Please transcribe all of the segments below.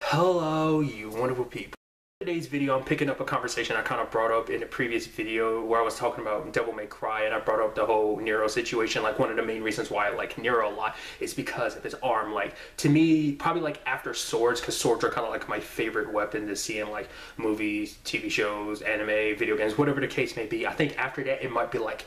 Hello, you wonderful people. In today's video, I'm picking up a conversation I kind of brought up in a previous video where I was talking about Devil May Cry, and I brought up the whole Nero situation. Like, one of the main reasons why I like Nero a lot is because of his arm. Like, to me, probably like after swords, because swords are kind of like my favorite weapon to see in like movies, TV shows, anime, video games, whatever the case may be. I think after that, it might be like,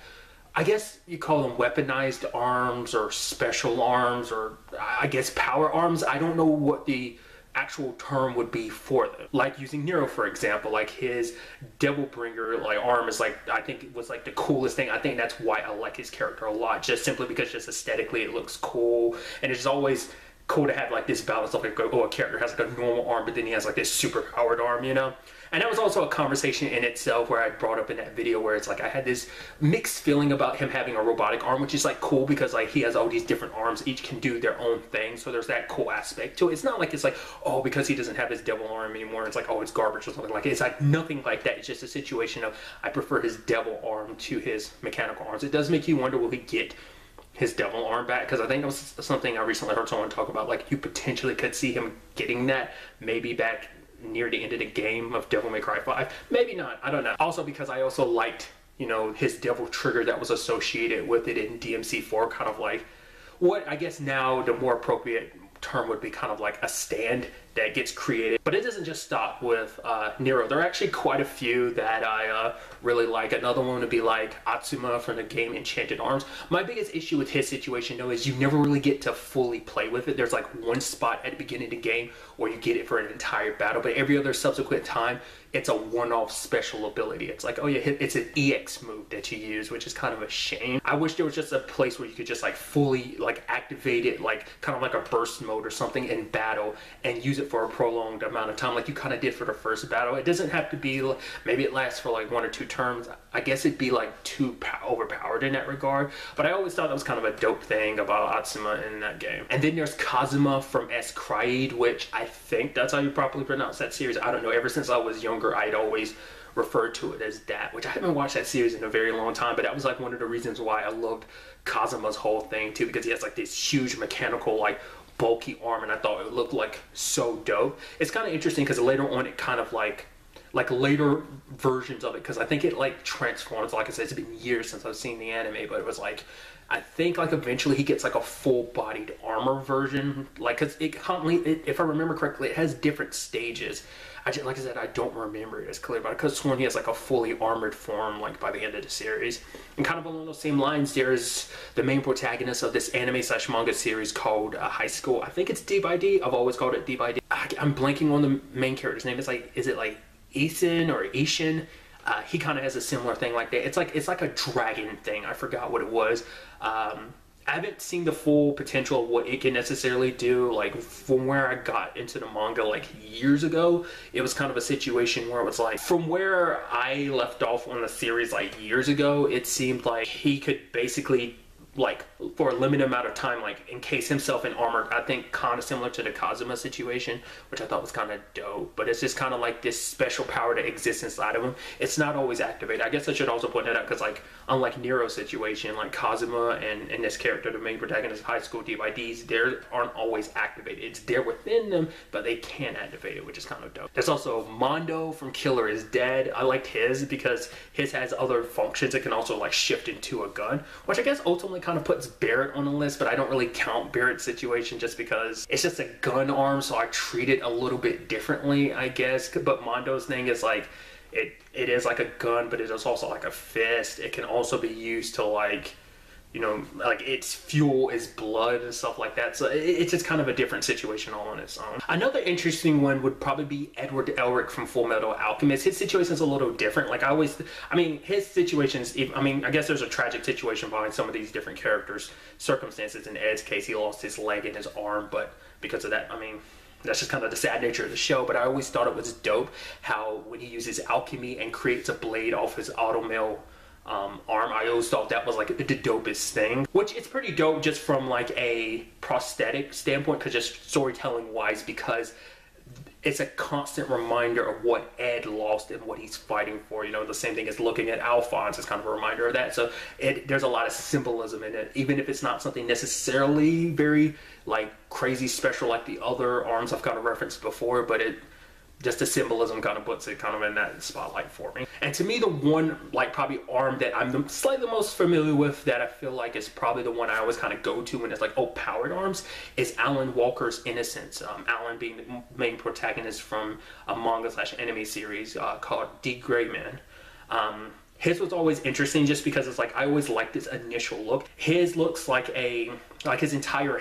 I guess you call them weaponized arms or special arms, or I guess power arms. I don't know what the actual term would be for them. Like using Nero, for example, like his Devil Bringer like arm is like, I think it was like the coolest thing. I think that's why I like his character a lot, just simply because just aesthetically it looks cool, and it's always cool to have like this balance of like, oh, a character has like a normal arm, but then he has like this super powered arm, you know? And that was also a conversation in itself where I brought up in that video where it's like I had this mixed feeling about him having a robotic arm, which is like cool because like he has all these different arms, each can do their own thing, so there's that cool aspect to it. It's not like it's like, oh, because he doesn't have his devil arm anymore, it's like, oh, it's garbage or something like it. It's like nothing like that. It's just a situation of I prefer his devil arm to his mechanical arms. It does make you wonder, will he get his devil arm back? Because I think that was something I recently heard someone talk about, like you potentially could see him getting that maybe back near the end of the game of Devil May Cry 5. Maybe not, I don't know. Also because I also liked, you know, his devil trigger that was associated with it in DMC4, kind of like what I guess now the more appropriate term would be kind of like a stand that gets created. But it doesn't just stop with Nero. There are actually quite a few that I really like. Another one would be like Atsuma from the game Enchanted Arms. My biggest issue with his situation though is you never really get to fully play with it. There's like one spot at the beginning of the game where you get it for an entire battle, but every other subsequent time it's a one-off special ability. It's like, oh yeah, it's an EX move that you use, which is kind of a shame. I wish there was just a place where you could just like fully like activate it, like kind of like a burst mode or something in battle, and use it for a prolonged amount of time like you kind of did for the first battle. It doesn't have to be, maybe it lasts for like 1 or 2 turns. I guess it'd be like too overpowered in that regard, but I always thought that was kind of a dope thing about Atsuma in that game. And then there's Kazuma from S. Kraid, which I think that's how you properly pronounce that series. I don't know, ever since I was younger I'd always referred to it as that, which I haven't watched that series in a very long time, but that was like one of the reasons why I loved Kazuma's whole thing too, because he has like this huge mechanical like bulky arm, and I thought it looked like so dope. It's kind of interesting because later on it kind of like later versions of it, because I think it like transforms. Like I said, it's been years since I've seen the anime, but it was like, I think like eventually he gets like a full-bodied armor version, like, because if I remember correctly, it has different stages. Like I said, I don't remember it as clear, but I could have sworn he has like a fully armored form like by the end of the series. And kind of along those same lines, there's the main protagonist of this anime slash manga series called High School. I think it's D by D. I've always called it D by D. I'm blanking on the main character's name. It's like, is it like Ethan or Ishin? He kind of has a similar thing like that. It's like a dragon thing. I forgot what it was. I haven't seen the full potential of what it can necessarily do. Like, from where I got into the manga like years ago, it was kind of a situation where it was like, from where I left off on the series like years ago, it seemed like he could basically, like, for a limited amount of time, like encase himself in armor. I think kind of similar to the Kazuma situation, which I thought was kind of dope. But it's just kind of like this special power that exists inside of him. It's not always activated. I guess I should also point that out, because like, unlike Nero's situation, like Kazuma and this character, the main protagonist of High School, DYDs, they aren't always activated. It's there within them, but they can activate it, which is kind of dope. There's also Mondo from Killer is Dead. I liked his because his has other functions. It can also like shift into a gun, which I guess ultimately kind of puts Barrett on the list, but I don't really count Barrett's situation just because it's just a gun arm, so I treat it a little bit differently, I guess. But Mondo's thing is like, it is like a gun, but it is also like a fist. It can also be used to like, you know, like its fuel is blood and stuff like that. So it's just kind of a different situation all on its own. Another interesting one would probably be Edward Elric from Fullmetal Alchemist. His situation is a little different. Like I mean, his situations, I mean, I guess there's a tragic situation behind some of these different characters' circumstances. In Ed's case, he lost his leg and his arm, but because of that, I mean, that's just kind of the sad nature of the show. But I always thought it was dope how when he uses alchemy and creates a blade off his automail arm, I always thought that was like the dopest thing, which it's pretty dope just from like a prosthetic standpoint, because just storytelling wise, because it's a constant reminder of what Ed lost and what he's fighting for. You know, the same thing as looking at Alphonse is kind of a reminder of that. So there's a lot of symbolism in it, even if it's not something necessarily very like crazy special like the other arms I've kind of referenced before, but just the symbolism kind of puts it kind of in that spotlight for me. And to me, the one like probably arm that I'm slightly the most familiar with, that I feel like is probably the one I always kind of go to when it's like, oh, powered arms, is Alan Walker's Innocence. Alan being the main protagonist from a manga/anime series called D.gray-man. His was always interesting just because it's like, I always liked this initial look. His looks like his entire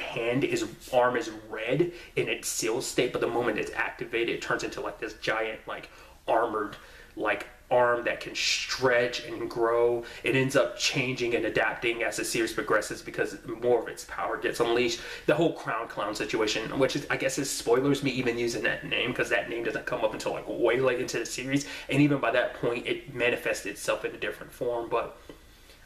arm is red in its seal state, but the moment it's activated, it turns into like this giant, like armored, like arm that can stretch and grow. It ends up changing and adapting as the series progresses because more of its power gets unleashed. The whole Crown Clown situation, which is, I guess, is spoilers me even using that name, because that name doesn't come up until like way late into the series, and even by that point it manifested itself in a different form. But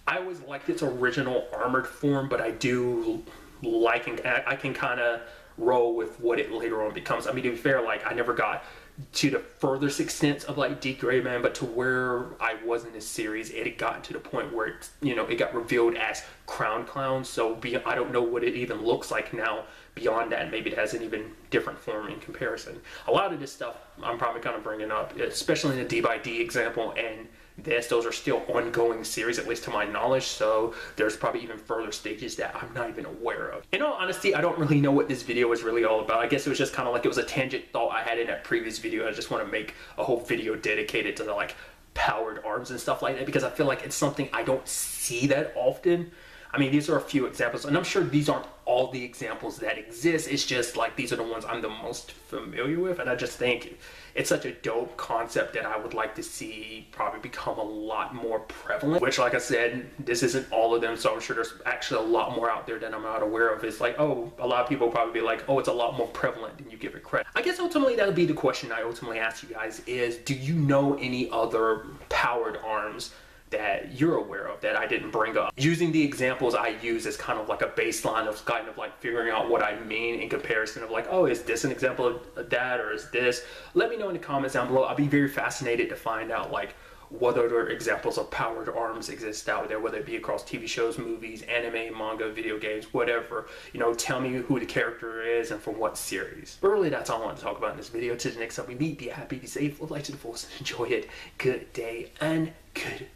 I always liked its original armored form, but I do like, and I can kind of roll with what it later on becomes. I mean, to be fair, like, I never got to the furthest extent of like D.gray-man, but to where I was in this series, it had gotten to the point where it, you know, it got revealed as Crown Clown. So I don't know what it even looks like now beyond that. Maybe it has an even different form in comparison. A lot of this stuff I'm probably kind of bringing up, especially in the D/D example, and those are still ongoing series, at least to my knowledge, so there's probably even further stages that I'm not even aware of. In all honesty, I don't really know what this video is really all about. I guess it was just kind of like, it was a tangent thought I had in that previous video. I just want to make a whole video dedicated to the like powered arms and stuff like that, because I feel like it's something I don't see that often. I mean, these are a few examples, and I'm sure these aren't all the examples that exist. It's just like, these are the ones I'm the most familiar with, and I just think it's such a dope concept that I would like to see probably become a lot more prevalent, which, like I said, this isn't all of them, so I'm sure there's actually a lot more out there that I'm not aware of. It's like, oh, a lot of people probably be like, oh, it's a lot more prevalent than you give it credit. I guess ultimately that would be the question I ultimately ask you guys is, do you know any other powered arms that you're aware of that I didn't bring up? Using the examples I use as kind of like a baseline of kind of like figuring out what I mean in comparison of like, oh, is this an example of that, or is this? Let me know in the comments down below. I'll be very fascinated to find out like what other examples of powered arms exist out there, whether it be across TV shows, movies, anime, manga, video games, whatever. You know, tell me who the character is and from what series. But really, that's all I want to talk about in this video. Till the next time we meet, be happy, be safe, live life to the fullest, enjoy it. Good day and good